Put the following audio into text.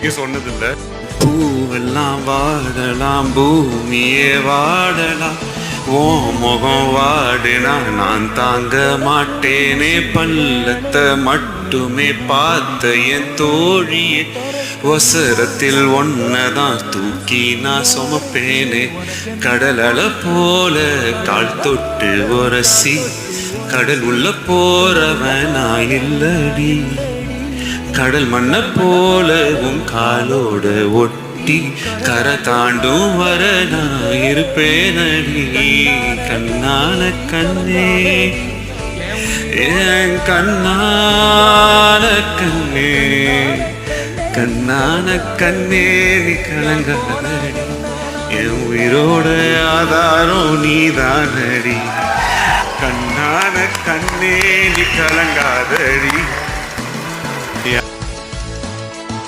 சொன்னதில்லை. பூவெல்லாம் வாடலாம், பூமியே வாடலாம், ஓ முகம் வாடினா நான் தாங்க மாட்டேனே. பள்ளத்தை மட்டுமே பார்த்த என் தோழியே, ஒசரத்தில் ஒன்னதான் தூக்கி நான் சுமப்பேனே. கடல் அலை போல கால் தொட்டு உரசி, கடல் உள்ள போறவன் நான் இல்லடி. கடல் மண்ண போல உன் காலோட ஒட்டி, கரை தாண்டும் வர நான் இருப்பேனடி. கண்ணான கண்ணே, என் கண்ணான கண்ணே, கண்ணான கண்ணே நீ கலங்காதடி. என் உயிரோட ஆதாரம் நீதானடி. கண்ணான கண்ணே நீ கலங்காதடி.